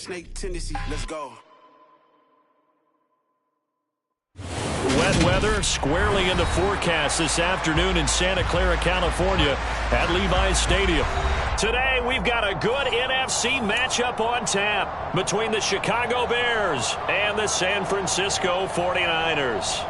snake tendency. Let's go. Wet weather squarely in the forecast this afternoon in Santa Clara, California at Levi's Stadium. Today, we've got a good NFC matchup on tap between the Chicago Bears and the San Francisco 49ers.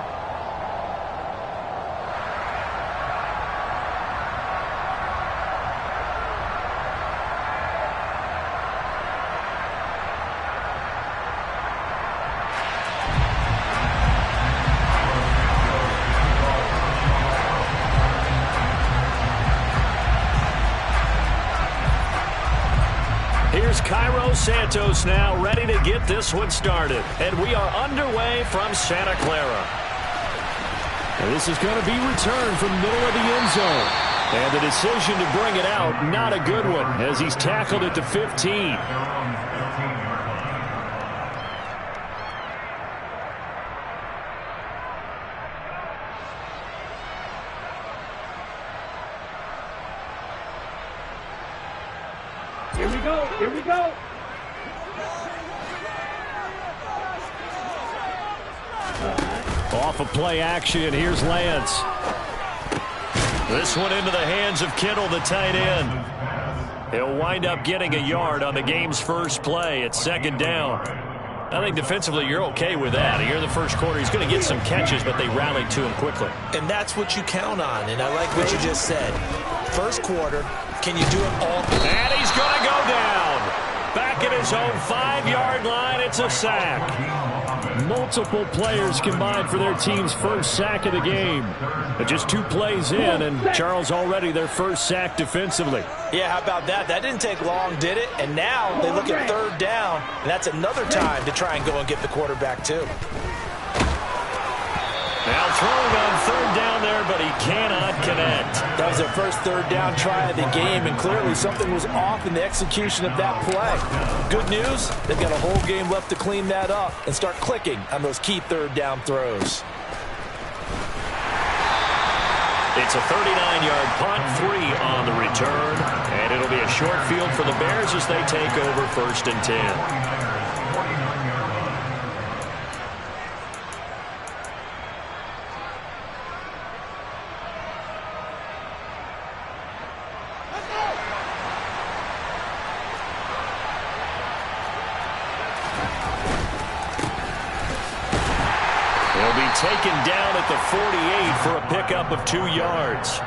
Santos now ready to get this one started. And we are underway from Santa Clara. And this is going to be returned from the middle of the end zone. And the decision to bring it out, not a good one, as he's tackled at the 15. Here we go, here we go. Off of play action, here's Lance. This one into the hands of Kittle, the tight end. He'll wind up getting a yard on the game's first play at second down. I think defensively you're okay with that. Here in the first quarter, he's going to get some catches, but they rallied to him quickly. And that's what you count on, and I like what you just said. First quarter, can you do it all? And he's going to go down. Back at his own 5-yard line, it's a sack. Multiple players combined for their team's first sack of the game. But just 2 plays in, and Charles already their first sack defensively. Yeah, how about that? That didn't take long, did it? And now they look at third down, and that's another time to try and go and get the quarterback too. Now throwing on third down there, but he cannot connect. That was their first third down try of the game, and clearly something was off in the execution of that play. Good news, they've got a whole game left to clean that up and start clicking on those key third down throws. It's a 39-yard punt, 3 on the return, and it'll be a short field for the Bears as they take over 1st and 10. Taken down at the 48 for a pickup of 2 yards.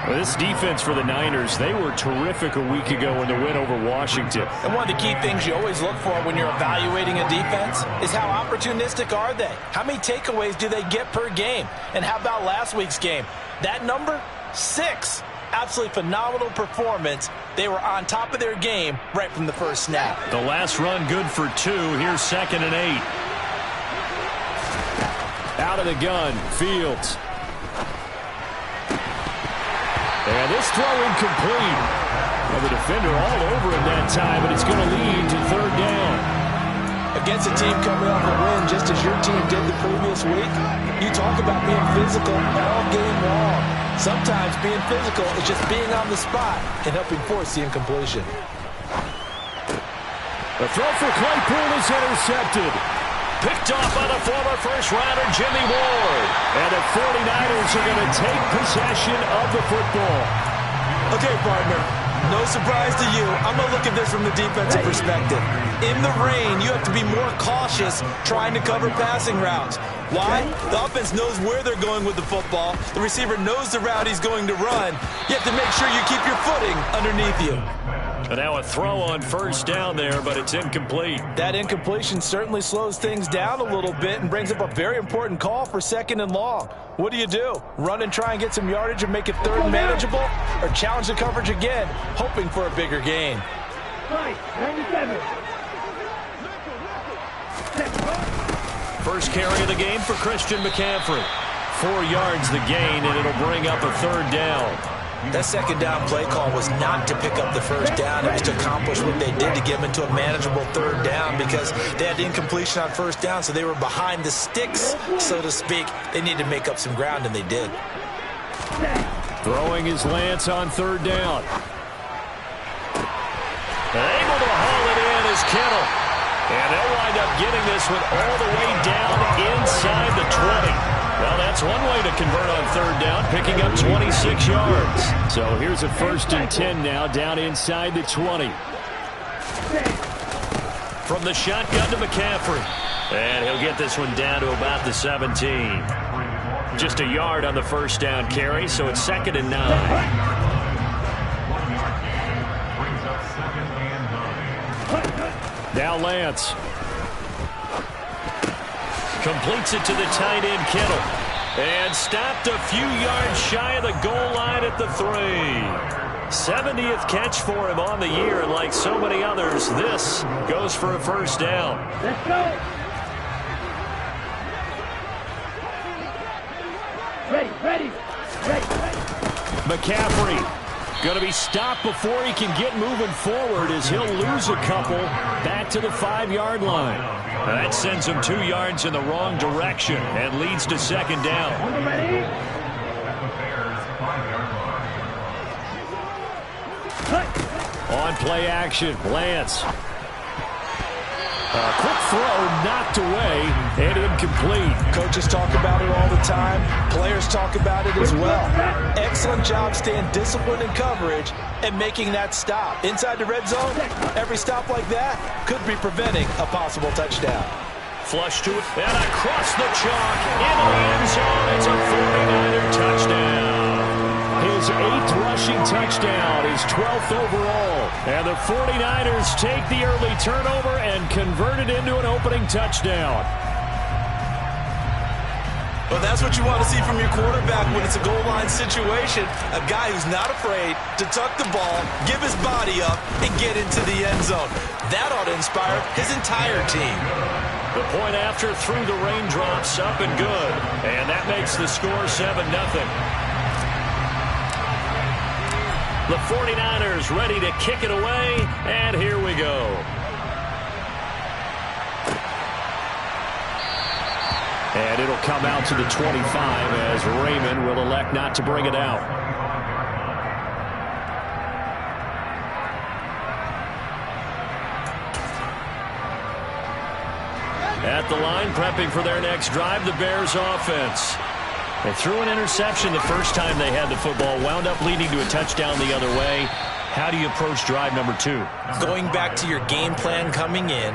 Well, this defense for the Niners, they were terrific a week ago in the win over Washington. And one of the key things you always look for when you're evaluating a defense is how opportunistic are they? How many takeaways do they get per game? And how about last week's game? That number? 6. Absolutely phenomenal performance. They were on top of their game right from the first snap. The last run good for 2. Here's 2nd and 8. Out of the gun, Fields. And this throw incomplete. Well, the defender all over him that time, but it's going to lead to third down. Against a team coming off a win just as your team did the previous week, you talk about being physical all game long. Sometimes being physical is just being on the spot and helping force the incompletion. The throw for Claypool is intercepted. Picked off by the former first-rounder Jimmy Ward. And the 49ers are going to take possession of the football. Okay, partner, no surprise to you. I'm going to look at this from the defensive perspective. In the rain, you have to be more cautious trying to cover passing routes. Why? The offense knows where they're going with the football. The receiver knows the route he's going to run. You have to make sure you keep your footing underneath you. And now a throw on first down there, but it's incomplete. That incompletion certainly slows things down a little bit and brings up a very important call for 2nd and long. What do? Run and try and get some yardage and make it 3rd and manageable? Or challenge the coverage again, hoping for a bigger gain? 97. First carry of the game for Christian McCaffrey. 4 yards the gain, and it'll bring up a third down. That second down play call was not to pick up the first down. It was to accomplish what they did to get them into a manageable third down because they had incompletion on first down, so they were behind the sticks, so to speak. They needed to make up some ground, and they did. Throwing his Lance on third down. Able to haul it in is Kittle. And they'll wind up getting this one all the way down inside the 20. Well, that's one way to convert on third down, picking up 26 yards. So here's a 1st and 10 now, down inside the 20. From the shotgun to McCaffrey. And he'll get this one down to about the 17. Just a yard on the first down carry, so it's 2nd and 9. Now Lance. Completes it to the tight end, Kittle. And stopped a few yards shy of the goal line at the 3. 70th catch for him on the year, and like so many others, this goes for a first down. Let's go. Ready. McCaffrey going to be stopped before he can get moving forward as he'll lose a couple back to the 5-yard line. That sends him 2 yards in the wrong direction and leads to 2nd down. Ready? On play action, Lance. A quick throw knocked away and incomplete. Coaches talk about it all the time. Players talk about it as well. Excellent job staying disciplined in coverage and making that stop. Inside the red zone, every stop like that could be preventing a possible touchdown. Flush to it and across the chalk into the end zone. It's a 49er touchdown. His 8th rushing touchdown, his 12th overall. And the 49ers take the early turnover and convert it into an opening touchdown. Well, that's what you want to see from your quarterback when it's a goal line situation. A guy who's not afraid to tuck the ball, give his body up, and get into the end zone. That ought to inspire his entire team. The point after through the raindrops, up and good. And that makes the score 7-0. The 49ers ready to kick it away, and here we go. And it'll come out to the 25 as Raymond will elect not to bring it out. At the line, prepping for their next drive, the Bears offense. They threw an interception the first time they had the football, wound up leading to a touchdown the other way. How do you approach drive number 2? Going back to your game plan coming in,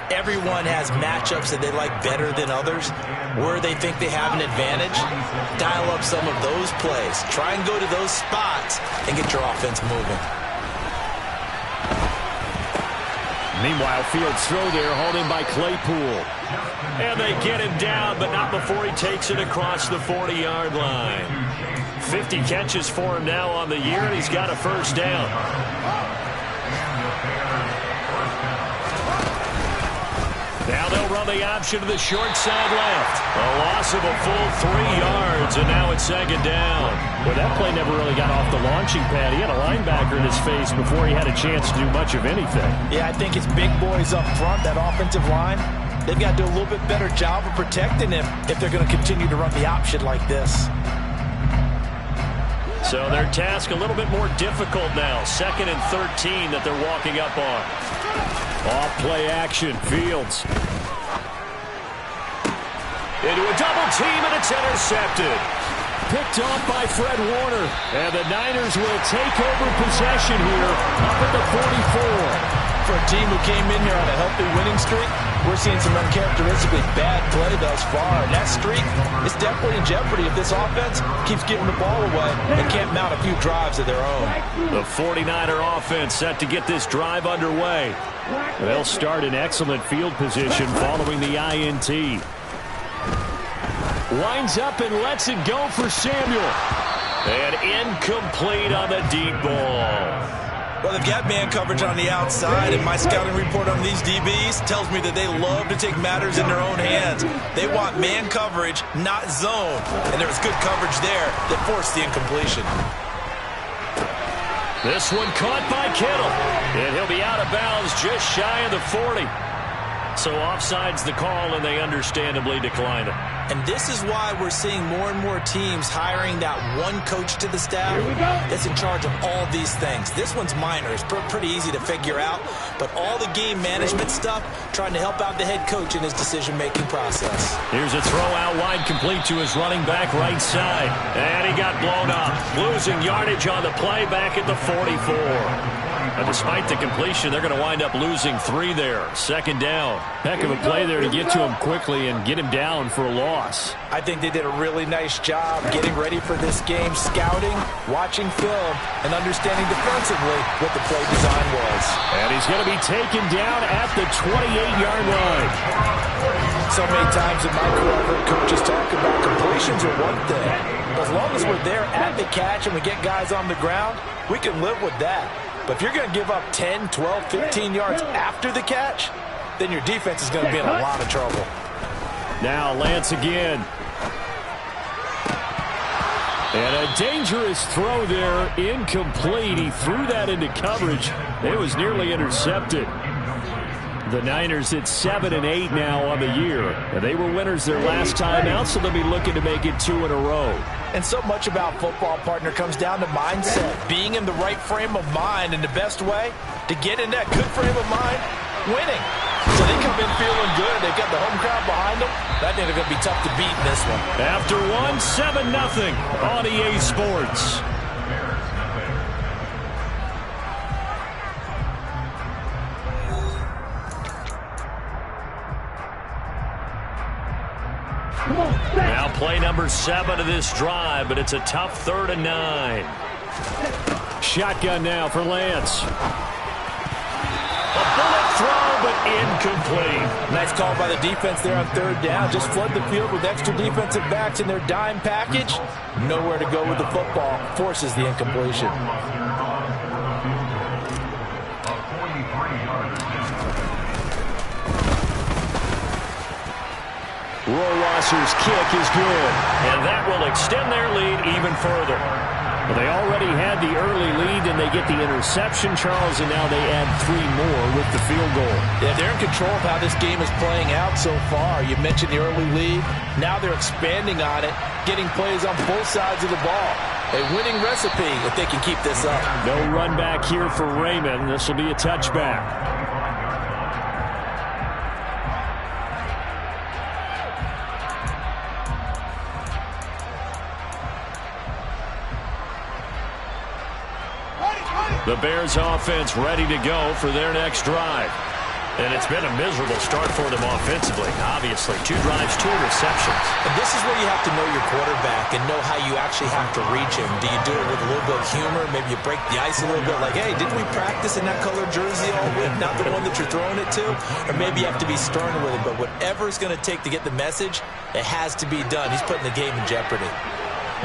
everyone has matchups that they like better than others, where they think they have an advantage. Dial up some of those plays. Try and go to those spots and get your offense moving. Meanwhile, Fields throw there, hauled in by Claypool. And they get him down, but not before he takes it across the 40-yard line. 50 catches for him now on the year, and he's got a first down. Now they'll run the option to the short side left. A loss of a full 3 yards, and now it's 2nd down. Well, that play never really got off the launching pad. He had a linebacker in his face before he had a chance to do much of anything. Yeah, I think it's big boys up front, that offensive line. They've got to do a little bit better job of protecting him if they're going to continue to run the option like this. So their task a little bit more difficult now. 2nd and 13 that they're walking up on. Off play action, Fields. Into a double team, and it's intercepted. Picked off by Fred Warner. And the Niners will take over possession here up at the 44. For a team who came in here on a healthy winning streak, we're seeing some uncharacteristically bad play thus far. And that streak is definitely in jeopardy if this offense keeps giving the ball away and can't mount a few drives of their own. The 49er offense set to get this drive underway. They'll start in excellent field position following the INT. Winds up and lets it go for Samuel. And incomplete on the deep ball. Well, they've got man coverage on the outside, and my scouting report on these DBs tells me that they love to take matters in their own hands. They want man coverage, not zone. And there was good coverage there that forced the incompletion. This one caught by Kittle. And he'll be out of bounds just shy of the 40. So offside's the call, and they understandably decline it. And this is why we're seeing more and more teams hiring that one coach to the staff that's in charge of all these things. This one's minor. It's pretty easy to figure out. But all the game management stuff, trying to help out the head coach in his decision-making process. Here's a throw out wide, complete to his running back right side. And he got blown up. Losing yardage on the play back at the 44. Now, despite the completion, they're going to wind up losing 3 there. Second down. Heck of a play there to get to him quickly and get him down for a loss. I think they did a really nice job getting ready for this game, scouting, watching film, and understanding defensively what the play design was. And he's going to be taken down at the 28-yard line. So many times in my career, I've heard coaches talk about completions are one thing. But as long as we're there at the catch and we get guys on the ground, we can live with that. But if you're going to give up 10, 12, 15 yards after the catch, then your defense is going to be in a lot of trouble. Now Lance again. And a dangerous throw there, incomplete. He threw that into coverage. It was nearly intercepted. The Niners at 7-8 now on the year. And they were winners their last time out, so they'll be looking to make it 2 in a row. And so much about football, partner, comes down to mindset. Being in the right frame of mind, and the best way to get in that good frame of mind, winning. So they come in feeling good. They've got the home crowd behind them. I think they're going to be tough to beat in this one. After 7-0 on EA Sports. Now play number 7 of this drive, but it's a tough 3rd and 9. Shotgun now for Lance. A bullet throw, but incomplete. Nice call by the defense there on 3rd down. Just flood the field with extra defensive backs in their dime package. Nowhere to go with the football. Forces the incompletion. Rohrwasser's kick is good, and that will extend their lead even further. Well, they already had the early lead, and they get the interception, Charles, and now they add 3 more with the field goal. Yeah, they're in control of how this game is playing out so far. You mentioned the early lead. Now they're expanding on it, getting plays on both sides of the ball. A winning recipe if they can keep this up. No run back here for Raymond. This will be a touchback. The Bears offense ready to go for their next drive. And it's been a miserable start for them offensively. Obviously, 2 drives, 2 interceptions. And this is where you have to know your quarterback and know how you actually have to reach him. Do you do it with a little bit of humor? Maybe you break the ice a little bit like, hey, didn't we practice in that colored jersey all week? Not the one that you're throwing it to? Or maybe you have to be stern with him. But whatever it's going to take to get the message, it has to be done. He's putting the game in jeopardy.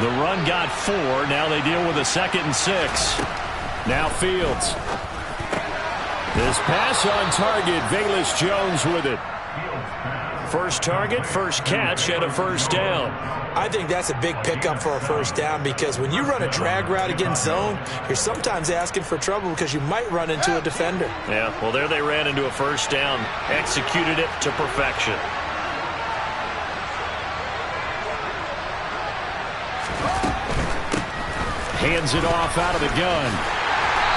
The run got 4. Now they deal with a 2nd and 6. Now Fields. This pass on target. Velus Jones with it. First target, first catch, and a 1st down. I think that's a big pickup for a 1st down because when you run a drag route against zone, you're sometimes asking for trouble because you might run into a defender. Yeah, well, there they ran into a 1st down. Executed it to perfection. Hands it off out of the gun.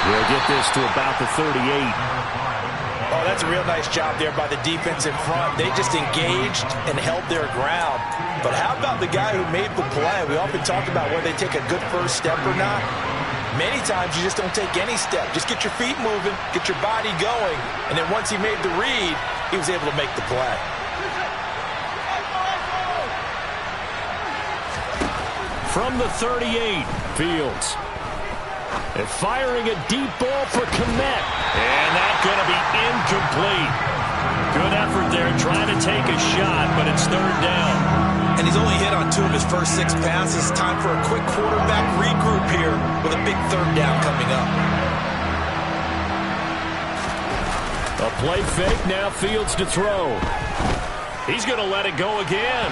We'll get this to about the 38. Oh, that's a real nice job there by the defense in front. They just engaged and held their ground. But how about the guy who made the play? We often talk about whether they take a good first step or not. Many times you just don't take any step. Just get your feet moving, get your body going. And then once he made the read, he was able to make the play. From the 38, Fields. and firing a deep ball for Kmet. And that's going to be incomplete. Good effort there trying to take a shot, but it's 3rd down. And he's only hit on 2 of his first 6 passes. Time for a quick quarterback regroup here with a big 3rd down coming up. A play fake, now Fields to throw. He's going to let it go again.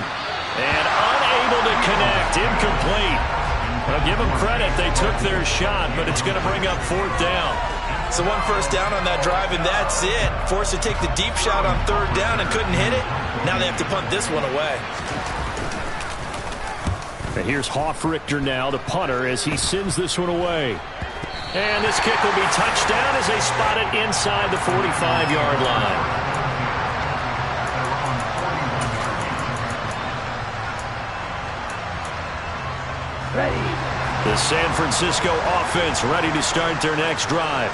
And unable to connect, incomplete. Well, give them credit, they took their shot, but it's going to bring up 4th down. So one first down on that drive, and that's it. Forced to take the deep shot on third down and couldn't hit it. Now they have to punt this one away. And here's Hofrichter now, the punter, as he sends this one away. And this kick will be touchdown as they spot it inside the 45-yard line. The San Francisco offense ready to start their next drive.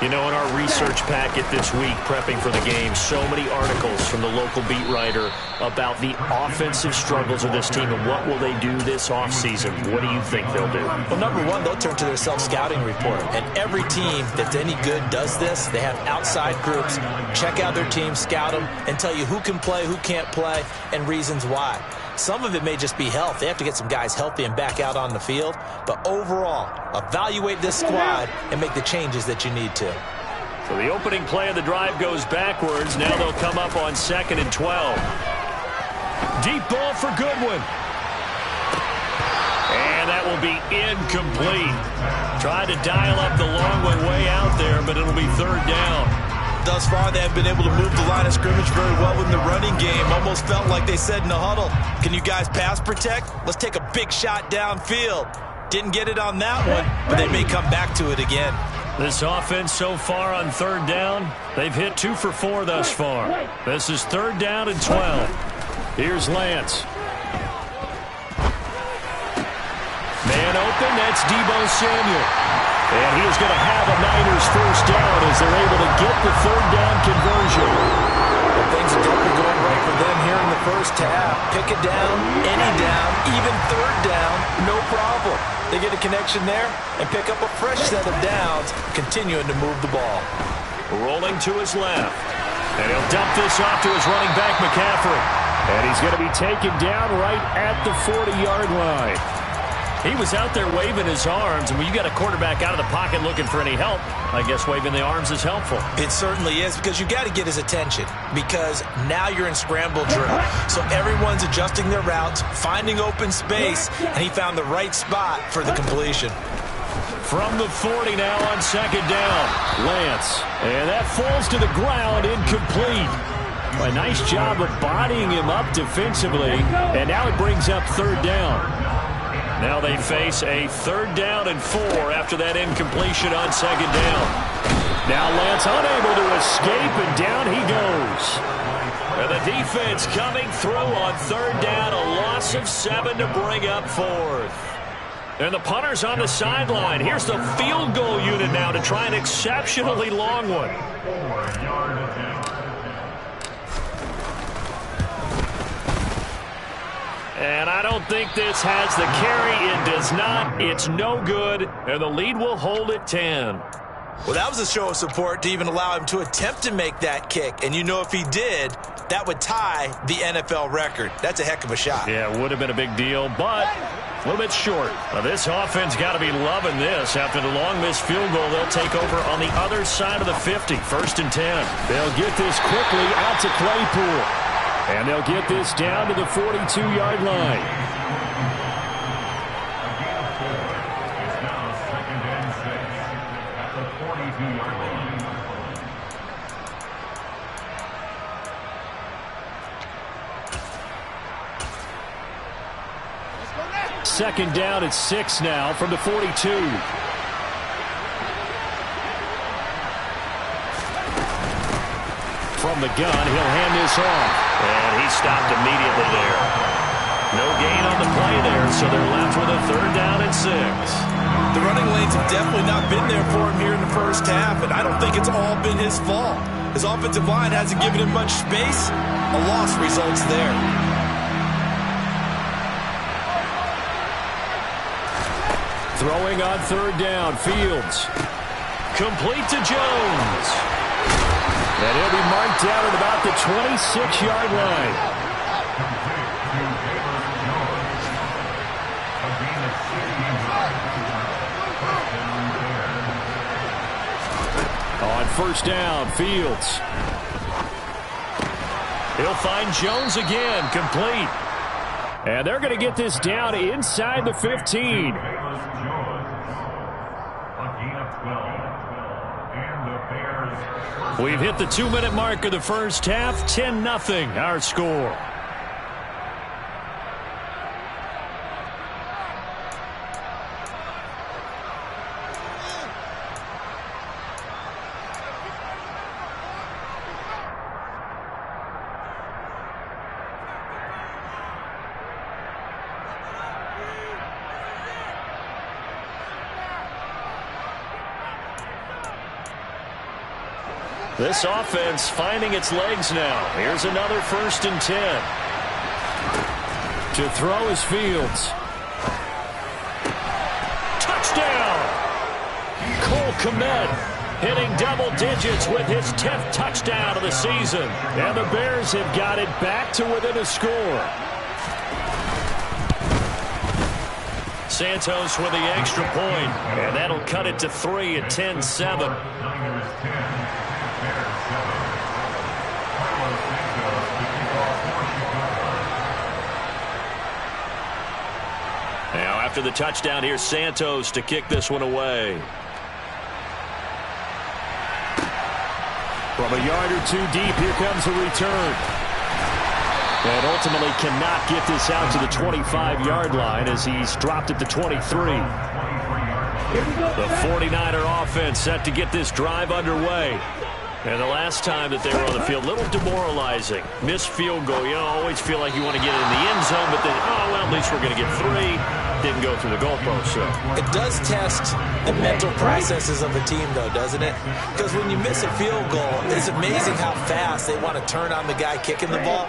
You know, in our research packet this week, prepping for the game, so many articles from the local beat writer about the offensive struggles of this team and what will they do this offseason. What do you think they'll do? Well, number one, they'll turn to their self-scouting report. And every team that's any good does this. They have outside groups. Check out their team, scout them, and tell you who can play, who can't play, and reasons why. Some of it may just be health. They have to get some guys healthy and back out on the field. But overall, evaluate this squad and make the changes that you need to. So the opening play of the drive goes backwards. Now they'll come up on 2nd and 12. Deep ball for Goodwin. And that will be incomplete. Tried to dial up the long one way out there, but it'll be third down. Thus far, they have been able to move the line of scrimmage very well in the running game. Almost felt like they said in the huddle, can you guys pass protect? Let's take a big shot downfield. Didn't get it on that one, but they may come back to it again. This offense so far on third down, they've hit 2 for 4 thus far. This is 3rd down and 12. Here's Lance. Man open, that's Deebo Samuel. And he is going to have a Niners first down as they're able to get the 3rd down conversion. Well, things are definitely going right for them here in the first half. Pick it down, any down, even 3rd down, no problem. They get a connection there and pick up a fresh set of downs, continuing to move the ball. Rolling to his left. And he'll dump this off to his running back, McCaffrey. And he's going to be taken down right at the 40-yard line. He was out there waving his arms, and when you got a quarterback out of the pocket looking for any help, I guess waving the arms is helpful. It certainly is, because you got to get his attention, because now you're in scramble drill. So everyone's adjusting their routes, finding open space, and he found the right spot for the completion. From the 40 now on 2nd down. Lance. And that falls to the ground, incomplete. A nice job of bodying him up defensively, and now it brings up 3rd down. Now they face a 3rd down and 4 after that incompletion on 2nd down. Now Lance unable to escape, and down he goes. And the defense coming through on 3rd down, a loss of 7 to bring up 4th. And the punter's on the sideline. Here's the field goal unit now to try an exceptionally long one. And I don't think this has the carry. It does not. It's no good. And the lead will hold at 10. Well, that was a show of support to even allow him to attempt to make that kick. And you know if he did, that would tie the NFL record. That's a heck of a shot. Yeah, it would have been a big deal, but a little bit short. Now, this offense got to be loving this. After the long missed field goal, they'll take over on the other side of the 50. 1st and 10. They'll get this quickly out to Claypool. And they'll get this down to the 42-yard line. Second down at 6 now from the 42. From the gun, he'll hand this off. And he stopped immediately there. No gain on the play there, so they're left with a 3rd down and 6. The running lanes have definitely not been there for him here in the first half, and I don't think it's all been his fault. His offensive line hasn't given him much space. A loss results there. Throwing on 3rd down, Fields. Complete to Jones. And he'll be marked down at about the 26-yard line. On 1st down, Fields. He'll find Jones again, complete. And they're going to get this down inside the 15. We've hit the 2-minute mark of the first half. 10-0 our score. This offense finding its legs now. Here's another 1st and 10. To throw is Fields. Touchdown! Cole Kmet hitting double digits with his 10th touchdown of the season. And the Bears have got it back to within a score. Santos with the extra point, and that'll cut it to 3 at 10-7. Now after the touchdown, here's Santos to kick this one away. From a yard or 2 deep, here comes a return. And ultimately cannot get this out to the 25-yard line as he's dropped at the 23. The 49er offense set to get this drive underway. And the last time that they were on the field, a little demoralizing. Missed field goal. You always feel like you want to get it in the end zone, but then, oh, well, at least we're going to get 3. Didn't go through the goalpost, so. It does test the mental processes of a team, though, doesn't it? Because when you miss a field goal, it's amazing how fast they want to turn on the guy kicking the ball.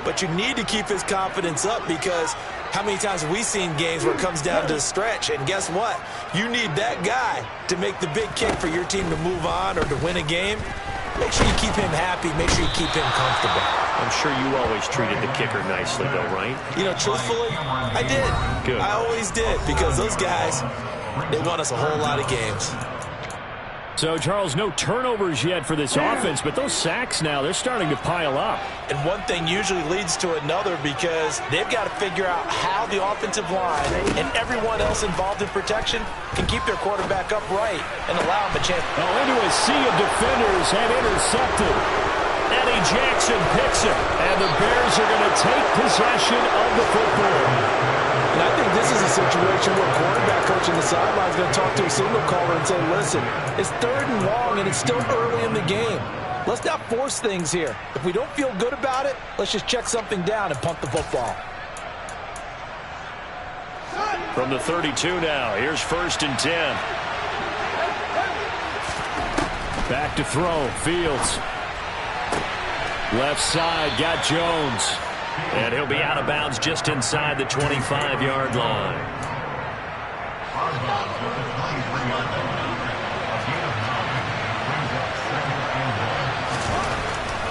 But you need to keep his confidence up because how many times have we seen games where it comes down to the stretch? And guess what? You need that guy to make the big kick for your team to move on or to win a game. Make sure you keep him happy. Make sure you keep him comfortable. I'm sure you always treated the kicker nicely, though, right? You know, truthfully, I did. Good. I always did because those guys, they won us a whole lot of games. So, Charles, no turnovers yet for this offense, but those sacks now, they're starting to pile up. And one thing usually leads to another because they've got to figure out how the offensive line and everyone else involved in protection can keep their quarterback upright and allow him a chance. Oh, into a sea of defenders and intercepted. Eddie Jackson picks it. And the Bears are going to take possession of the football. And I think this is a situation where quarterback coach in the sideline is going to talk to a signal caller and say, listen, it's 3rd and long and it's still early in the game. Let's not force things here. If we don't feel good about it, let's just check something down and punt the football. From the 32 now, here's 1st and 10. Back to throw, Fields. Left side, got Jones. And he'll be out of bounds just inside the 25-yard line.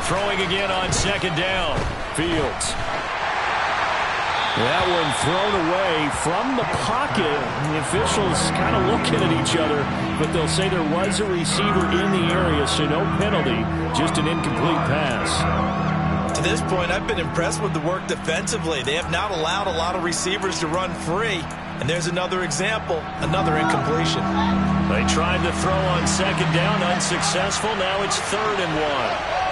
Throwing again on 2nd down. Fields. That one thrown away from the pocket. The officials kind of looking at each other, but they'll say there was a receiver in the area, so no penalty, just an incomplete pass. To this point, I've been impressed with the work defensively. They have not allowed a lot of receivers to run free. And there's another example, another incompletion. They tried to throw on 2nd down, unsuccessful. Now it's 3rd and 1.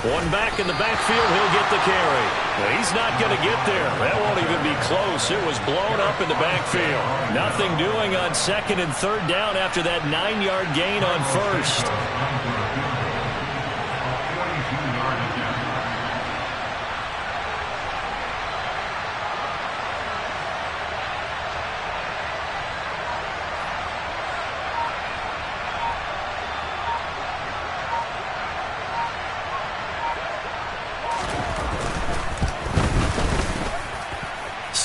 One back in the backfield, he'll get the carry. Well, he's not going to get there. That won't even be close. It was blown up in the backfield. Nothing doing on 2nd and 3rd down after that 9-yard gain on 1st.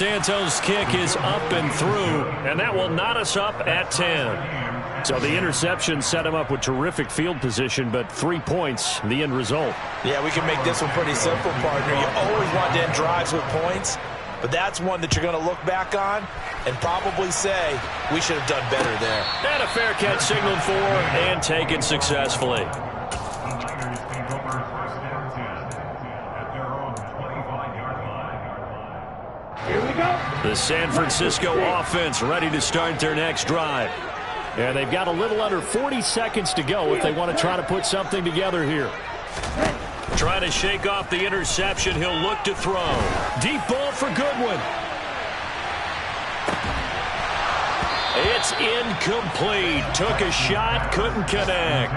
Santos' kick is up and through, and that will knot us up at 10. So the interception set him up with terrific field position, but 3 points, the end result. Yeah, we can make this one pretty simple, partner. You always want to end drives with points, but that's one that you're going to look back on and probably say, we should have done better there. And a fair catch signaled for and taken successfully. Here we go. The San Francisco offense ready to start their next drive. And they've got a little under 40 seconds to go if they want to try to put something together here. Trying to shake off the interception. He'll look to throw. Deep ball for Goodwin. It's incomplete. Took a shot, couldn't connect.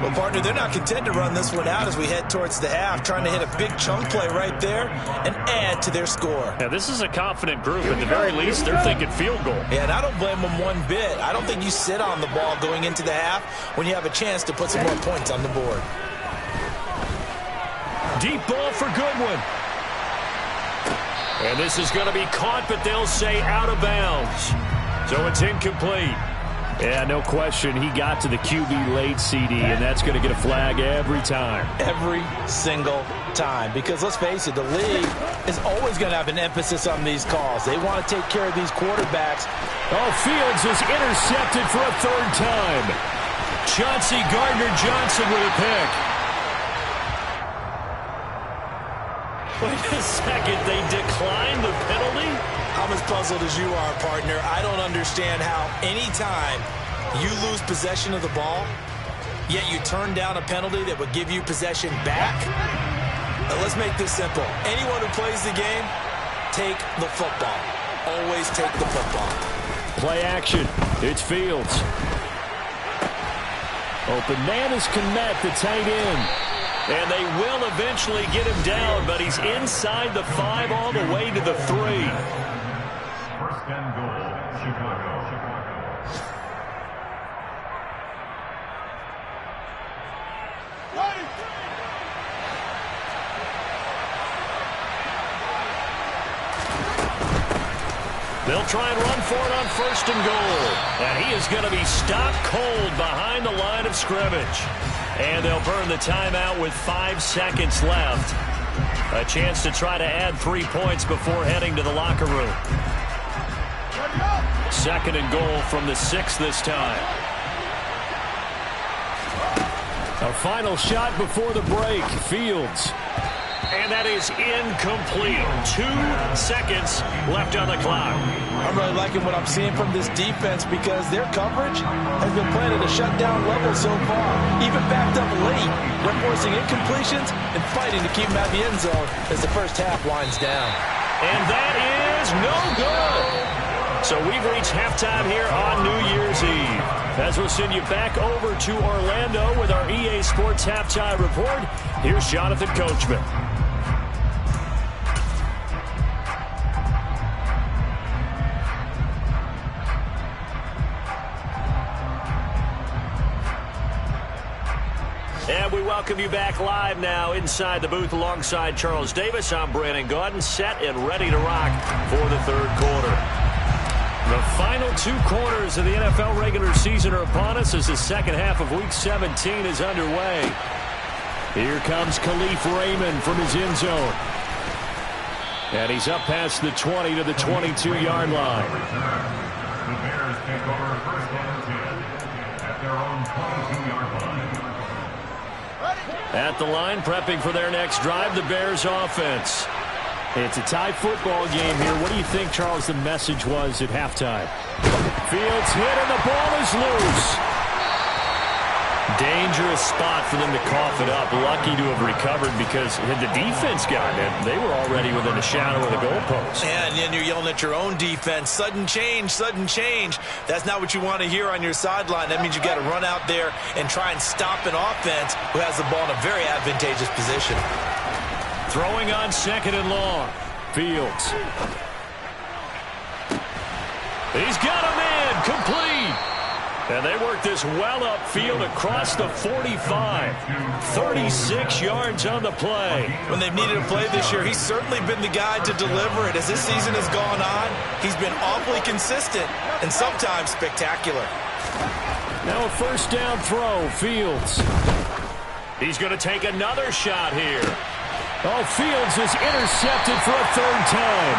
Well, partner, they're not content to run this one out as we head towards the half, trying to hit a big chunk play right there and add to their score. Now, this is a confident group. At the very least, they're thinking field goal. Yeah, and I don't blame them one bit. I don't think you sit on the ball going into the half when you have a chance to put some more points on the board. Deep ball for Goodwin. And this is going to be caught, but they'll say out of bounds. So it's incomplete. Yeah, no question. He got to the QB late, CD, and that's going to get a flag every time. Every single time. Because let's face it, the league is always going to have an emphasis on these calls. They want to take care of these quarterbacks. Oh, Fields is intercepted for a third time. Chauncey Gardner-Johnson with a pick. Wait a second, they declined the penalty? I'm as puzzled as you are, partner. I don't understand how any time you lose possession of the ball, yet you turn down a penalty that would give you possession back. Now, let's make this simple. Anyone who plays the game, take the football. Always take the football. Play action. It's Fields. Open man is Kmet, the tight end. And they will eventually get him down, but he's inside the 5 all the way to the 3. First and goal, Chicago. They'll try and run for it on first and goal. And he is going to be stopped cold behind the line of scrimmage. And they'll burn the timeout with 5 seconds left. A chance to try to add 3 points before heading to the locker room. Second and goal from the 6 this time. A final shot before the break. Fields. And that is incomplete. 2 seconds left on the clock. I'm really liking what I'm seeing from this defense because their coverage has been playing at a shutdown level so far. Even backed up late, they're forcing incompletions and fighting to keep them out of the end zone as the first half winds down. And that is no good. So we've reached halftime here on New Year's Eve. As we'll send you back over to Orlando with our EA Sports Halftime Report, here's Jonathan Coachman. And we welcome you back live now inside the booth alongside Charles Davis. I'm Brandon Gaudin, set and ready to rock for the third quarter. The final 2 quarters of the NFL regular season are upon us as the second half of Week 17 is underway. Here comes Khalif Raymond from his end zone. And he's up past the 20 to the 22-yard line. The Bears take over first and 10 at their own 22-yard line. At the line, prepping for their next drive, the Bears offense. It's a tie football game here. What do you think, Charles, the message was at halftime? Fields hit and the ball is loose. Dangerous spot for them to cough it up. Lucky to have recovered because had the defense gotten it, they were already within a shadow of the goalpost. Yeah, and then you're yelling at your own defense. Sudden change, sudden change. That's not what you want to hear on your sideline. That means you got to run out there and try and stop an offense who has the ball in a very advantageous position. Throwing on second and long. Fields. He's got him in. Complete. And they work this well upfield across the 45. 36 yards on the play. When they've needed a play this year, he's certainly been the guy to deliver it. As this season has gone on, he's been awfully consistent and sometimes spectacular. Now a first down throw. Fields. He's going to take another shot here. Oh, Fields is intercepted for a third time.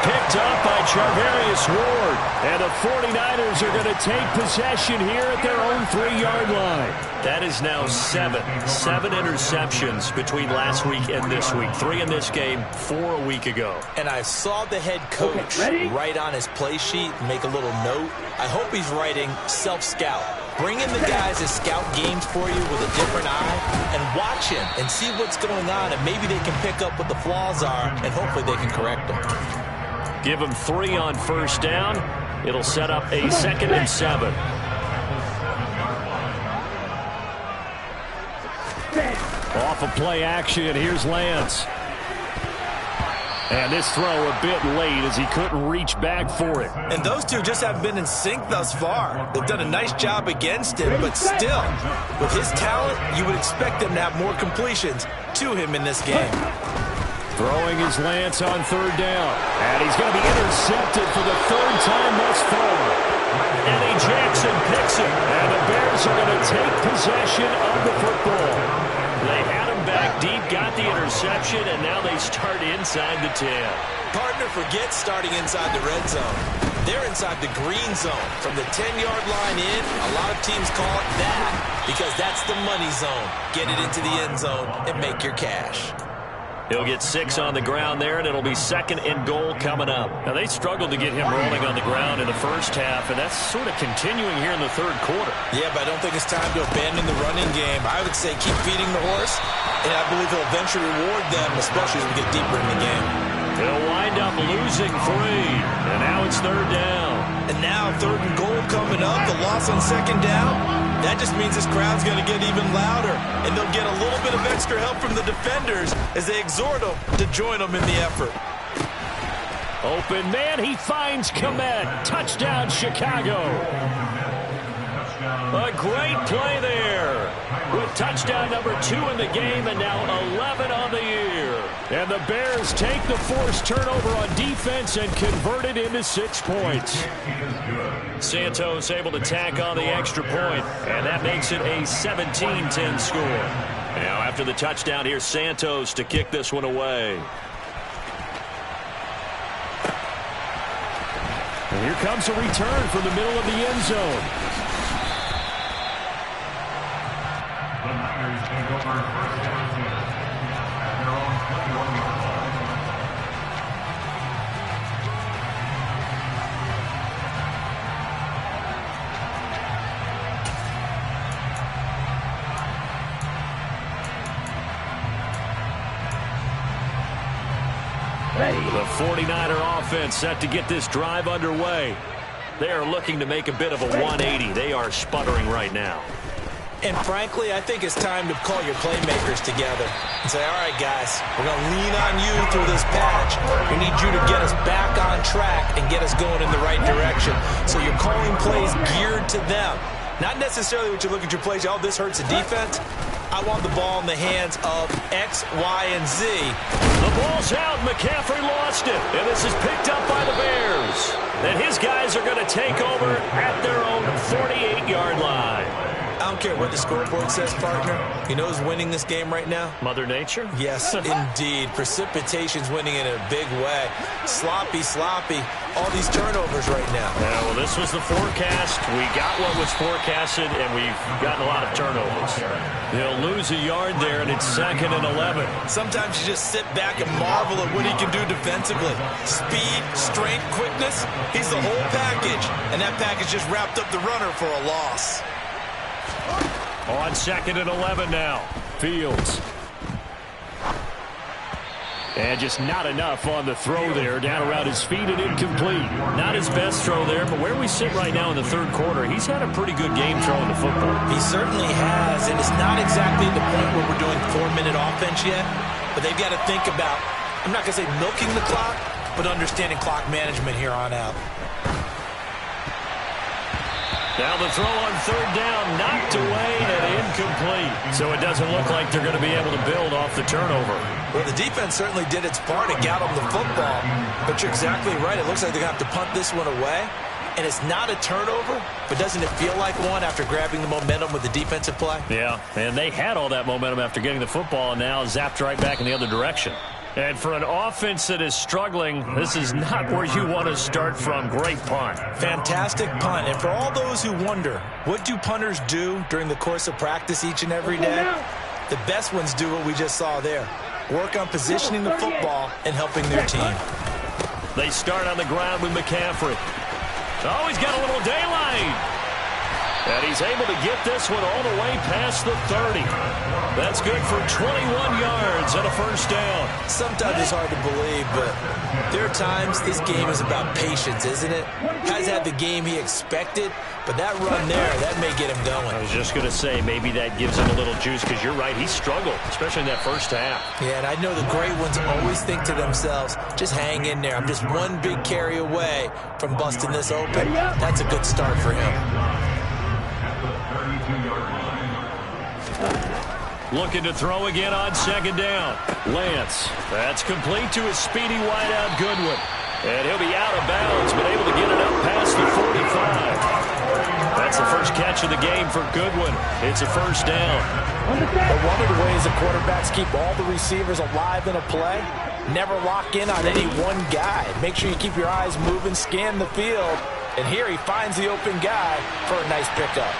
picked up by Charvarius Ward. And the 49ers are going to take possession here at their own 3-yard line. That is now seven interceptions between last week and this week. 3 in this game, 4 a week ago. And I saw the head coach write on his play sheet, make a little note. I hope he's writing self-scout. Bring in the guys that scout games for you with a different eye and watch him and see what's going on, and maybe they can pick up what the flaws are, and hopefully they can correct them. Give him 3 on first down. It'll set up a 2nd and 7. Off of play action, here's Lance. And this throw a bit late as he couldn't reach back for it. And those two just haven't been in sync thus far. They've done a nice job against him, but still, with his talent, you would expect them to have more completions to him in this game. Throwing his Lance on 3rd down. And he's going to be intercepted for the 3rd time thus far. Eddie Jackson picks it. And the Bears are going to take possession of the football. They had him back deep, got the interception, and now they start inside the 10. Partner, forget starting inside the red zone. They're inside the green zone. From the 10-yard line in, a lot of teams call it that because that's the money zone. Get it into the end zone and make your cash. He'll get 6 on the ground there, and it'll be 2nd and goal coming up. Now, they struggled to get him rolling on the ground in the first half, and that's sort of continuing here in the 3rd quarter. Yeah, but I don't think it's time to abandon the running game. I would say keep feeding the horse, and I believe he'll eventually reward them, especially as we get deeper in the game. He'll wind up losing 3, and now it's 3rd down. And now 3rd and goal coming up, the loss on 2nd down. That just means this crowd's going to get even louder, and they'll get a little bit of extra help from the defenders as they exhort them to join them in the effort. Open man, he finds Komet. Touchdown, Chicago. A great play there with touchdown number 2 in the game, and now 11 on the year. And the Bears take the forced turnover on defense and convert it into 6 points. Santos able to tack on the extra point, and that makes it a 17-10 score. Now after the touchdown, here's Santos to kick this one away. And here comes a return from the middle of the end zone. The Niners take over 1st down 10 at their own 21-yard line. The 49er offense set to get this drive underway. They are looking to make a bit of a 180. They are sputtering right now. And frankly, I think it's time to call your playmakers together and say, all right, guys, we're going to lean on you through this patch. We need you to get us back on track and get us going in the right direction. So you're calling plays geared to them. Not necessarily what you look at your plays, oh, this hurts the defense. I want the ball in the hands of X, Y, and Z. The ball's out. McCaffrey lost it. And this is picked up by the Bears. And his guys are going to take over at their own 48-yard line. I don't care what the scoreboard says, partner. You know who's winning this game right now? Mother Nature? Yes, indeed. Precipitation's winning in a big way. Sloppy. All these turnovers right now. Yeah, well, this was the forecast. We got what was forecasted, and we've gotten a lot of turnovers. They'll lose a yard there, and it's 2nd and 11. Sometimes you just sit back and marvel at what he can do defensively. Speed, strength, quickness. He's the whole package. And that package just wrapped up the runner for a loss. On 2nd and 11 now. Fields. And just not enough on the throw there. Down around his feet and incomplete. Not his best throw there, but where we sit right now in the 3rd quarter, he's had a pretty good game throwing the football. He certainly has, and it's not exactly the point where we're doing 4-minute offense yet, but they've got to think about, I'm not going to say milking the clock, but understanding clock management here on out. Now the throw on 3rd down, knocked away and incomplete. So it doesn't look like they're going to be able to build off the turnover. Well, the defense certainly did its part and got them the football. But you're exactly right. It looks like they're going to have to punt this one away. And it's not a turnover, but doesn't it feel like one after grabbing the momentum with the defensive play? Yeah, and they had all that momentum after getting the football and now zapped right back in the other direction. And for an offense that is struggling, this is not where you want to start from. Great punt. Fantastic punt. And for all those who wonder, what do punters do during the course of practice each and every day? The best ones do what we just saw there. Work on positioning the football and helping their team. They start on the ground with McCaffrey. Oh, he's got a little daylight. And he's able to get this one all the way past the 30. That's good for 21 yards and a first down. Sometimes it's hard to believe, but there are times this game is about patience, isn't it? Hasn't had the game he expected, but that run there, that may get him going. I was just going to say, maybe that gives him a little juice, because you're right, he struggled, especially in that first half. Yeah, and I know the great ones always think to themselves, just hang in there. I'm just one big carry away from busting this open. That's a good start for him. Looking to throw again on second down. Lance. That's complete to his speedy wideout Goodwin. And he'll be out of bounds, but able to get it up past the 45. That's the first catch of the game for Goodwin. It's a first down. But one of the ways the quarterbacks keep all the receivers alive in a play, never lock in on any one guy. Make sure you keep your eyes moving, scan the field. And here he finds the open guy for a nice pickup.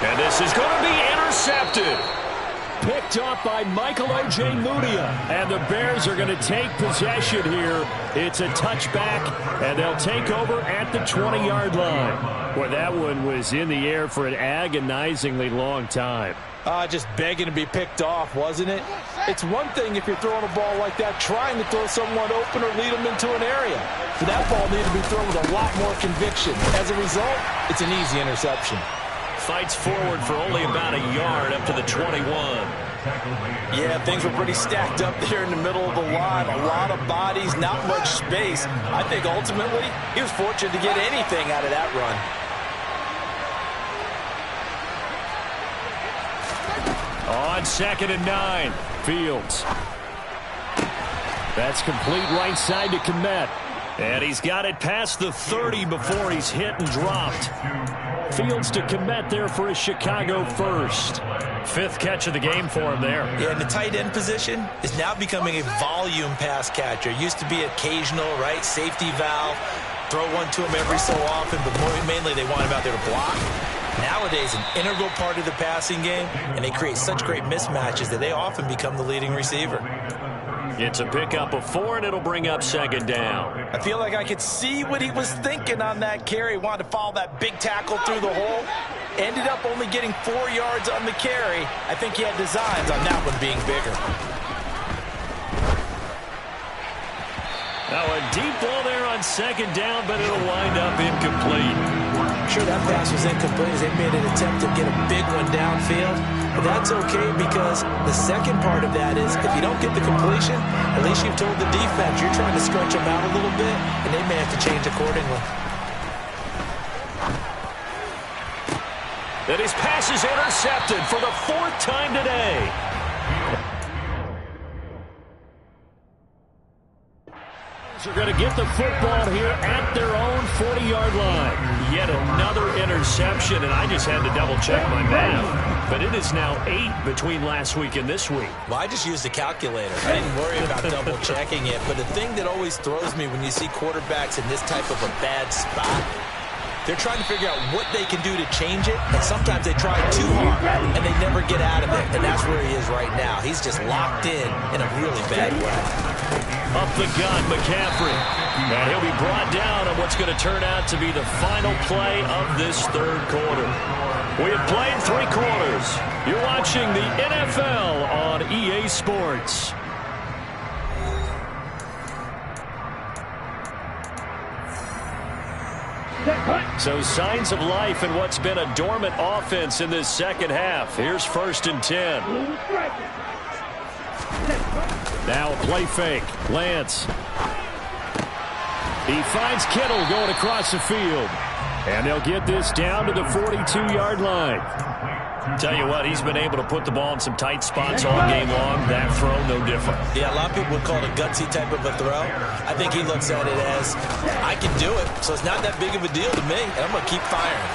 And this is going to be intercepted. Picked off by Michael Ojemudia. And the Bears are going to take possession here. It's a touchback, and they'll take over at the 20-yard line. Boy, that one was in the air for an agonizingly long time. Just begging to be picked off, wasn't it? It's one thing if you're throwing a ball like that, trying to throw someone open or lead them into an area. But that ball needed to be thrown with a lot more conviction. As a result, it's an easy interception. Fights forward for only about a yard up to the 21. Yeah, things were pretty stacked up there in the middle of the line. A lot of bodies, not much space. I think ultimately he was fortunate to get anything out of that run. On 2nd and 9, Fields. That's complete right side to Kmet. And he's got it past the 30 before he's hit and dropped. Fields to Kmet there for a Chicago first. 5th catch of the game for him there. Yeah, and the tight end position is now becoming a volume pass catcher. Used to be occasional, right? Safety valve. Throw one to him every so often, but mainly they want him out there to block. Nowadays, an integral part of the passing game, and they create such great mismatches that they often become the leading receiver. It's a pickup of 4, and it'll bring up 2nd down. I feel like I could see what he was thinking on that carry. Wanted to follow that big tackle through the hole. Ended up only getting 4 yards on the carry. I think he had designs on that one being bigger. Now a deep ball there on 2nd down, but it'll wind up incomplete. Sure, that pass was incomplete as they made an attempt to get a big one downfield. But that's okay because the second part of that is if you don't get the completion, at least you've told the defense you're trying to stretch them out a little bit, and they may have to change accordingly. And his pass is intercepted for the 4th time today. Are going to get the football here at their own 40-yard line. Yet another interception, and I just had to double-check my math. But it is now 8 between last week and this week. Well, I just used a calculator. I didn't worry about double-checking it. But the thing that always throws me when you see quarterbacks in this type of a bad spot, they're trying to figure out what they can do to change it, and sometimes they try too hard, and they never get out of it. And that's where he is right now. He's just locked in a really bad way. Up the gun, McCaffrey. And he'll be brought down on what's going to turn out to be the final play of this 3rd quarter. We have played 3 quarters. You're watching the NFL on EA Sports. So signs of life in what's been a dormant offense in this 2nd half. Here's 1st and 10. Now a play fake. Lance. He finds Kittle going across the field. And they'll get this down to the 42-yard line. Tell you what, he's been able to put the ball in some tight spots all game long. That throw, no different. Yeah, a lot of people would call it a gutsy type of a throw. I think he looks at it as, I can do it, so it's not that big of a deal to me, and I'm going to keep firing.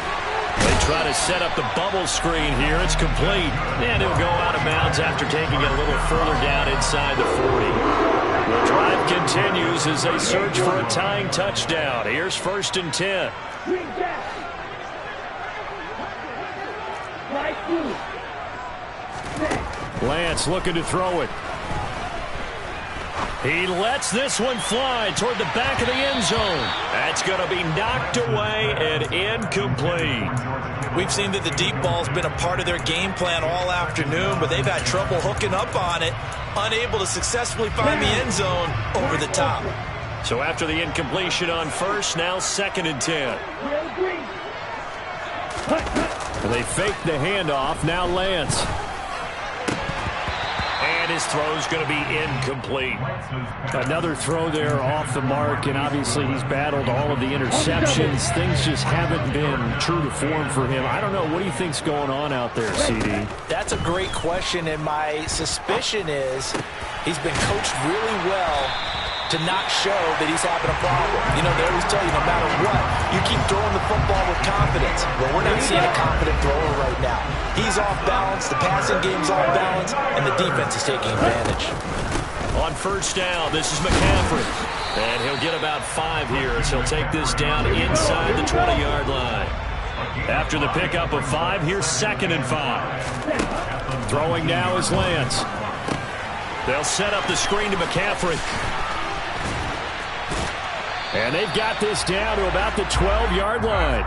They try to set up the bubble screen here. It's complete. And he'll go out of bounds after taking it a little further down inside the 40. The drive continues as they search for a tying touchdown. Here's 1st and 10. Lance looking to throw it. He lets this one fly toward the back of the end zone. That's going to be knocked away and incomplete. We've seen that the deep ball's been a part of their game plan all afternoon, but they've had trouble hooking up on it, unable to successfully find the end zone over the top. So after the incompletion on 1st, now 2nd and 10. They fake the handoff. Now Lance. And his throw's going to be incomplete. Another throw there off the mark, and obviously he's battled all of the interceptions. Things just haven't been true to form for him. I don't know. What do you think's going on out there, CD? That's a great question, and my suspicion is he's been coached really well to not show that he's having a problem. You know, they always tell you no matter what, you keep throwing the football with confidence. Well, we're not seeing a confident thrower right now. He's off balance, the passing game's off balance, and the defense is taking advantage. On 1st down, this is McCaffrey. And he'll get about 5 here as he'll take this down inside the 20-yard line. After the pickup of 5, here's 2nd and 5. Throwing now is Lance. They'll set up the screen to McCaffrey. And they've got this down to about the 12-yard line.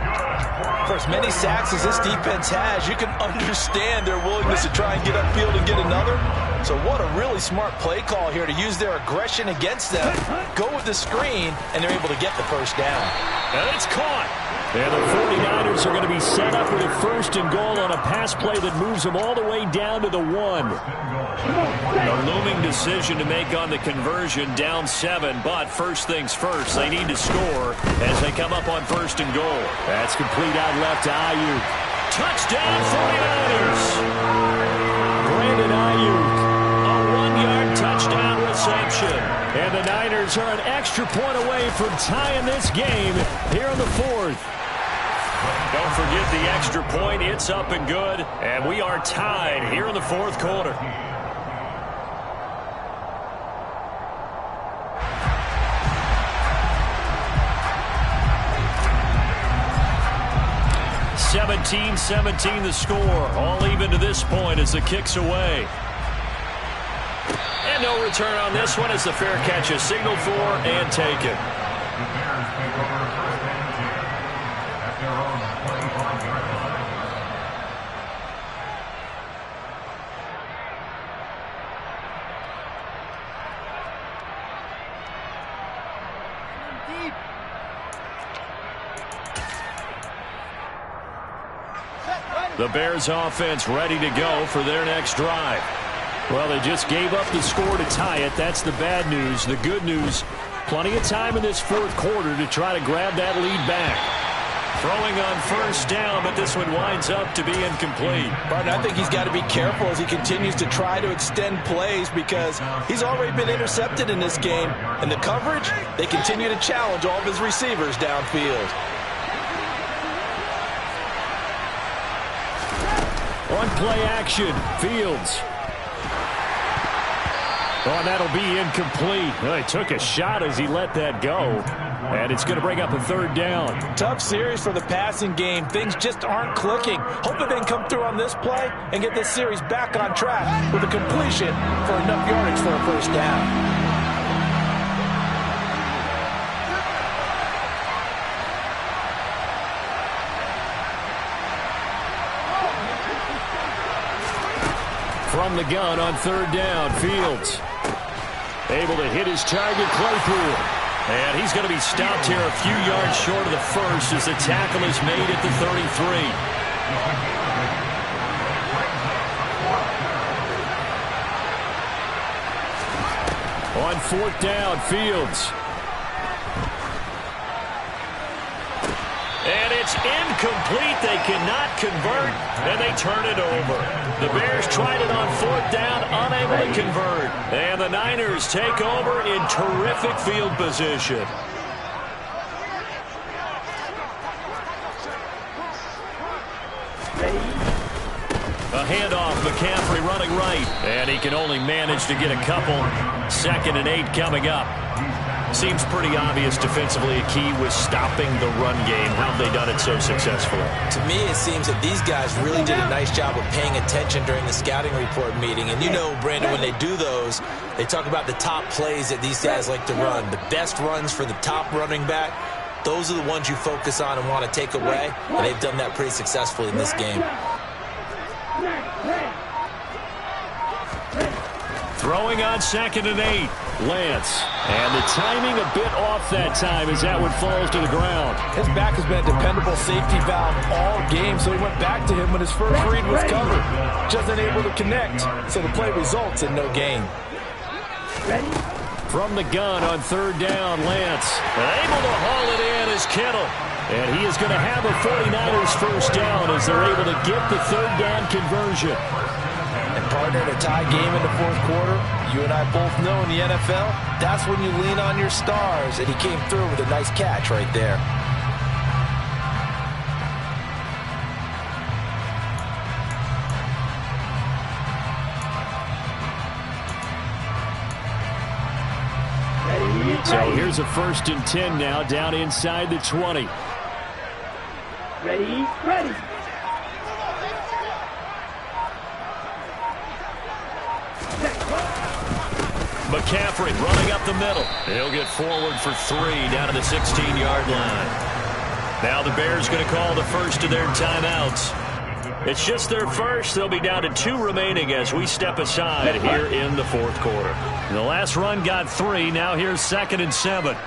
For as many sacks as this defense has, you can understand their willingness to try and get upfield and get another. So what a really smart play call here to use their aggression against them, go with the screen, and they're able to get the 1st down. And it's caught. And the 49ers are going to be set up with a 1st and goal on a pass play that moves them all the way down to the 1. A looming decision to make on the conversion, down 7, but first things first, they need to score as they come up on 1st and goal. That's complete out left to Ayuk. Touchdown 49ers! Brandon Ayuk. A 1-yard touchdown reception. And the Niners are an extra point away from tying this game here in the 4th. Don't forget the extra point. It's up and good. And we are tied here in the 4th quarter. (17-17) the score. All even to this point as the kick's away. And no return on this one as the fair catch is signaled for and taken. The Bears take over 1st and 10 at their own 25-yard line. The Bears offense ready to go for their next drive. Well, they just gave up the score to tie it. That's the bad news. The good news, plenty of time in this 4th quarter to try to grab that lead back. Throwing on 1st down, but this one winds up to be incomplete. Barton, I think he's got to be careful as he continues to try to extend plays because he's already been intercepted in this game. And the coverage, they continue to challenge all of his receivers downfield. On play action, Fields. Oh, and that'll be incomplete. Well, he took a shot as he let that go. And it's going to bring up a 3rd down. Tough series for the passing game. Things just aren't clicking. Hoping they can come through on this play and get this series back on track with a completion for enough yardage for a 1st down. From the gun on 3rd down, Fields able to hit his target, Claypool. And he's going to be stopped here a few yards short of the 1st as the tackle is made at the 33. On 4th down, Fields. And it's incomplete. They cannot convert, and they turn it over. The Bears tried it on 4th down, unable to convert. And the Niners take over in terrific field position. A handoff, McCaffrey running right. And he can only manage to get a couple. 2nd and 8 coming up. Seems pretty obvious defensively a key was stopping the run game. How have they done it so successfully? To me, it seems that these guys really did a nice job of paying attention during the scouting report meeting. And you know, Brandon, when they do those, they talk about the top plays that these guys like to run. The best runs for the top running back, those are the ones you focus on and want to take away. And they've done that pretty successfully in this game. Throwing on 2nd and 8. Lance. And the timing a bit off that time as that one falls to the ground. His back has been a dependable safety valve all game, so he went back to him when his first read was covered. Just unable to connect, so the play results in no gain. From the gun on 3rd down, Lance. Able to haul it in is Kittle. And he is going to have a 49ers first down as they're able to get the 3rd down conversion. And partner, in a tie game in the 4th quarter, you and I both know in the NFL, that's when you lean on your stars. And he came through with a nice catch right there. So here's a 1st and 10 now, down inside the 20. Ready, ready. McCaffrey running up the middle. He'll get forward for 3 down to the 16-yard line. Now the Bears going to call the first of their timeouts. It's just their first. They'll be down to 2 remaining as we step aside here in the 4th quarter. The last run got 3. Now here's 2nd and 7.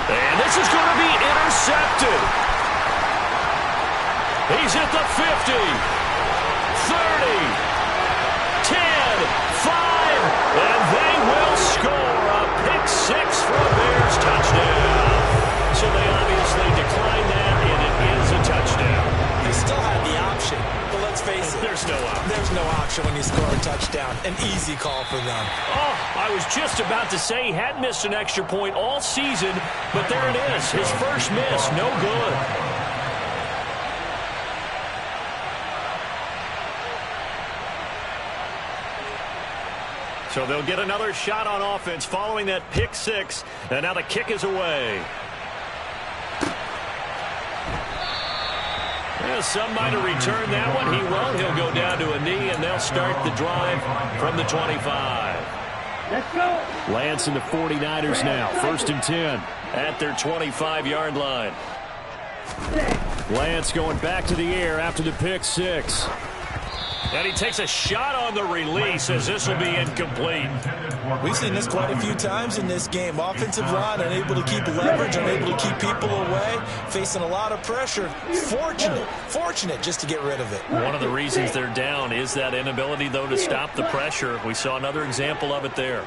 And this is going to be intercepted. He's at the 50. 30, 10, 5, and they will score a pick 6 for a Bears touchdown. So they obviously declined that, and it is a touchdown. They still had the option, but let's face it. There's no option. There's no option when you score a touchdown. An easy call for them. Oh, I was just about to say he hadn't missed an extra point all season, but there it is. His first miss, no good. So they'll get another shot on offense following that pick 6. And now the kick is away. Yeah, some might have returned that one. He won't. He'll go down to a knee, and they'll start the drive from the 25. Let's go. Lance and the 49ers now. 1st and 10 at their 25-yard line. Lance going back to the air after the pick 6. And he takes a shot on the release as this will be incomplete. We've seen this quite a few times in this game. Offensive line unable to keep leverage, unable to keep people away, facing a lot of pressure. Fortunate just to get rid of it. One of the reasons they're down is that inability, though, to stop the pressure. We saw another example of it there.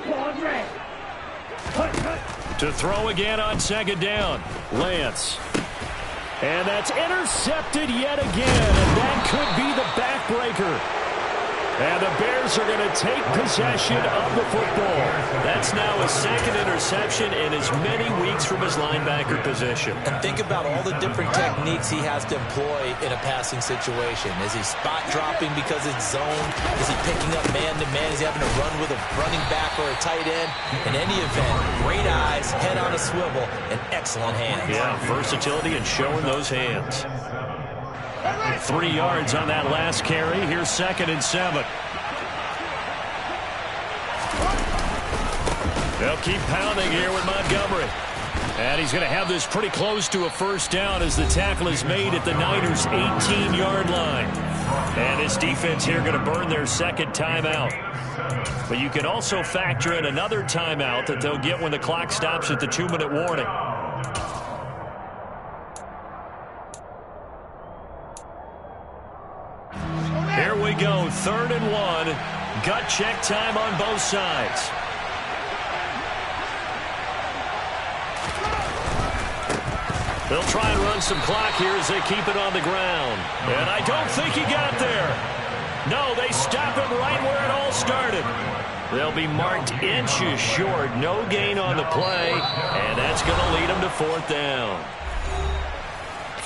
To throw again on 2nd down, Lance. And that's intercepted yet again, and that could be the backbreaker. And the Bears are going to take possession of the football. That's now his 2nd interception in as many weeks from his linebacker position. And think about all the different techniques he has to employ in a passing situation. Is he spot dropping because it's zone? Is he picking up man-to-man? Is he having to run with a running back or a tight end? In any event, great eyes, head on a swivel, and excellent hands. Yeah, versatility and showing those hands. 3 yards on that last carry. Here's 2nd and 7. They'll keep pounding here with Montgomery. And he's going to have this pretty close to a first down as the tackle is made at the Niners' 18-yard line. And this defense here going to burn their 2nd timeout. But you can also factor in another timeout that they'll get when the clock stops at the 2-minute warning. Here we go, 3rd and 1. Gut check time on both sides. They'll try and run some clock here as they keep it on the ground. And I don't think he got there. No, they stop him right where it all started. They'll be marked inches short. No gain on the play. And that's going to lead them to 4th down.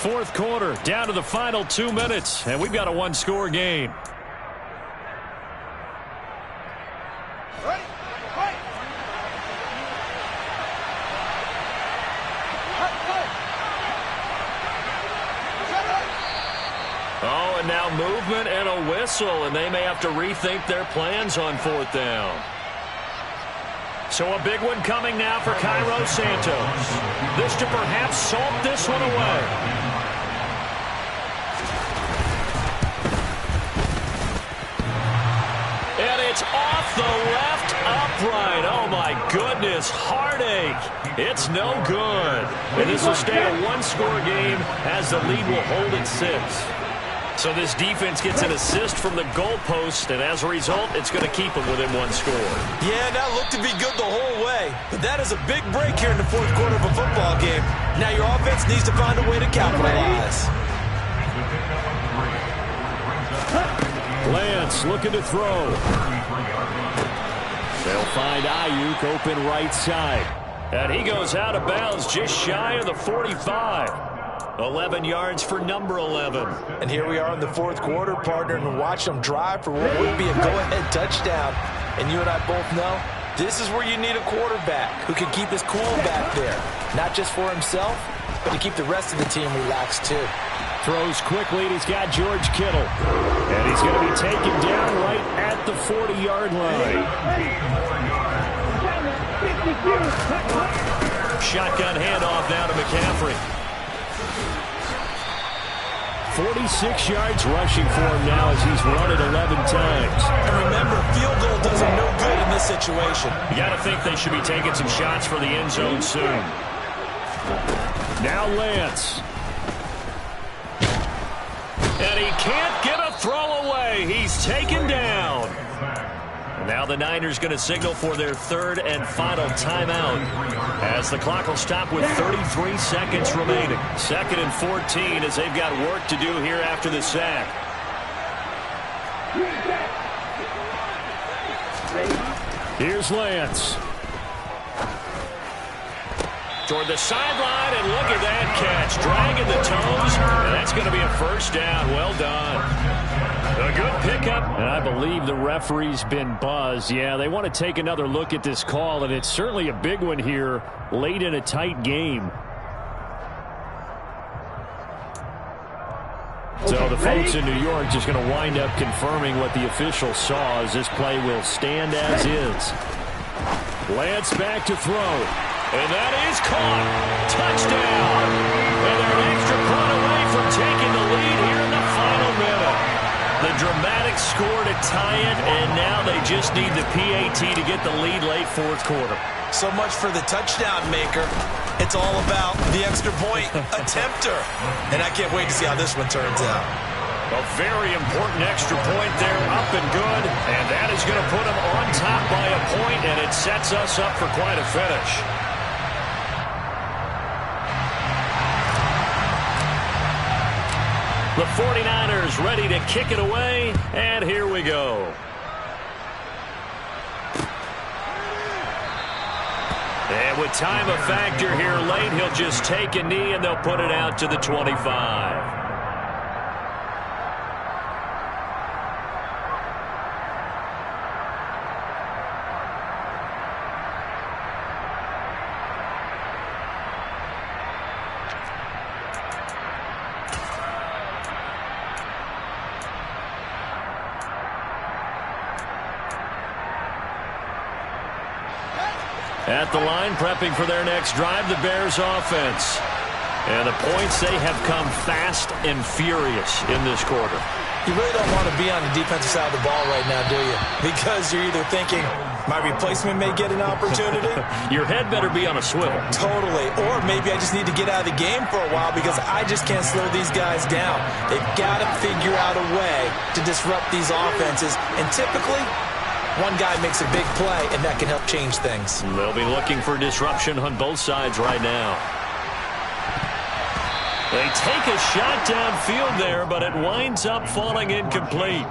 fourth quarter, down to the final 2 minutes, and we've got a one-score game. Oh, and now movement and a whistle, and they may have to rethink their plans on fourth down. So a big one coming now for Cairo Santos. This to perhaps salt this one away. And it's off the left upright. Oh, my goodness. Heartache. It's no good. And this will stay a one-score game as the lead will hold at 6. So this defense gets an assist from the goalpost, and as a result, it's going to keep them within one score. Yeah, that looked to be good the whole way. But that is a big break here in the fourth quarter of a football game. Now your offense needs to find a way to capitalize. Lance looking to throw. They'll find Ayuk open right side. And he goes out of bounds just shy of the 45. 11 yards for number 11. And here we are in the fourth quarter, partner, and watch them drive for what would be a go-ahead touchdown. And you and I both know this is where you need a quarterback who can keep his cool back there. Not just for himself, but to keep the rest of the team relaxed too. Throws quickly, and he's got George Kittle. And he's going to be taken down right at the 40-yard line. Shotgun handoff now to McCaffrey. 46 yards rushing for him now as he's run it 11 times. And remember, field goal does him no good in this situation. You got to think they should be taking some shots for the end zone soon. Now Lance. And he can't get a throw away. He's taken down. Now the Niners going to signal for their third and final timeout as the clock will stop with 33 seconds remaining. 2nd and 14 as they've got work to do here after the sack. Here's Lance. Toward the sideline, and look at that catch. Dragging the toes, and that's going to be a first down. Well done. A good pickup. And I believe the referee's been buzzed. Yeah, they want to take another look at this call, and it's certainly a big one here late in a tight game. So the folks in New York just going to wind up confirming what the official saw as this play will stand as is. Lance back to throw. And that is caught. Touchdown. And they're an extra point away from taking the lead here in the final minute. The dramatic score to tie it, and now they just need the PAT to get the lead late fourth quarter. So much for the touchdown maker. It's all about the extra point attempter. And I can't wait to see how this one turns out. A very important extra point there, up and good. And that is going to put them on top by a point, and it sets us up for quite a finish. The 49ers ready to kick it away, and here we go. And with time a factor here late, he'll just take a knee, and they'll put it out to the 25. At the line, prepping for their next drive, the Bears offense. And the points, they have come fast and furious in this quarter. You really don't want to be on the defensive side of the ball right now, do you? Because you're either thinking, my replacement may get an opportunity. Your head better be on a swivel. Totally. Or maybe I just need to get out of the game for a while because I just can't slow these guys down. They've got to figure out a way to disrupt these offenses. And typically, one guy makes a big play, and that can help change things. They'll be looking for disruption on both sides right now. They take a shot downfield there, but it winds up falling incomplete.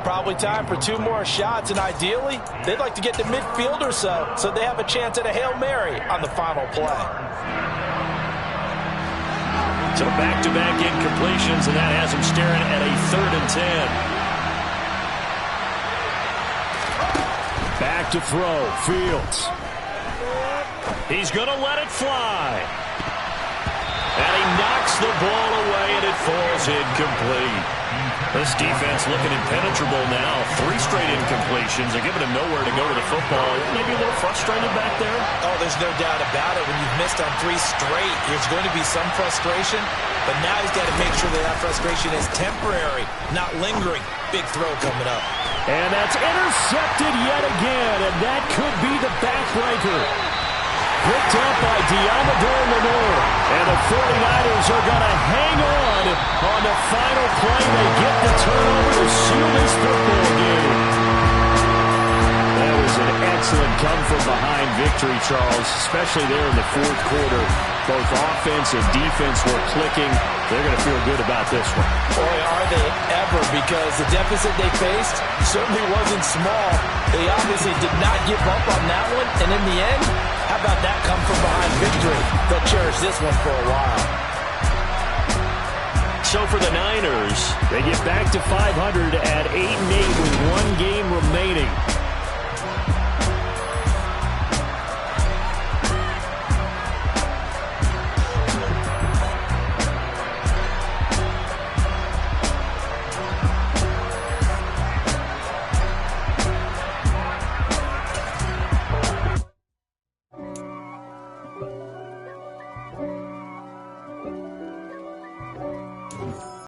Probably time for 2 more shots, and ideally, they'd like to get to midfield or so they have a chance at a Hail Mary on the final play. So back-to-back incompletions, and that has him staring at a 3rd and 10. Back to throw. Fields. He's going to let it fly. And he knocks the ball away, and it falls incomplete. This defense looking impenetrable now. 3 straight incompletions. They're giving him nowhere to go to the football. Maybe a little frustrated back there. Oh, there's no doubt about it. When you've missed on 3 straight, there's going to be some frustration. But now he's got to make sure that that frustration is temporary, not lingering. Big throw coming up. And that's intercepted yet again, and that could be the backbreaker. Picked up by Diamador Lenore. And the 49ers are going to hang on the final play. They get the turnover to seal this football game. That was an excellent come-from-behind victory, Charles, especially there in the 4th quarter. Both offense and defense were clicking. They're going to feel good about this one. Boy, are they ever, because the deficit they faced certainly wasn't small. They obviously did not give up on that one, and in the end, how about that come-from-behind victory? They'll cherish this one for a while. So for the Niners, They get back to 500 at 8-8 with 1 game remaining.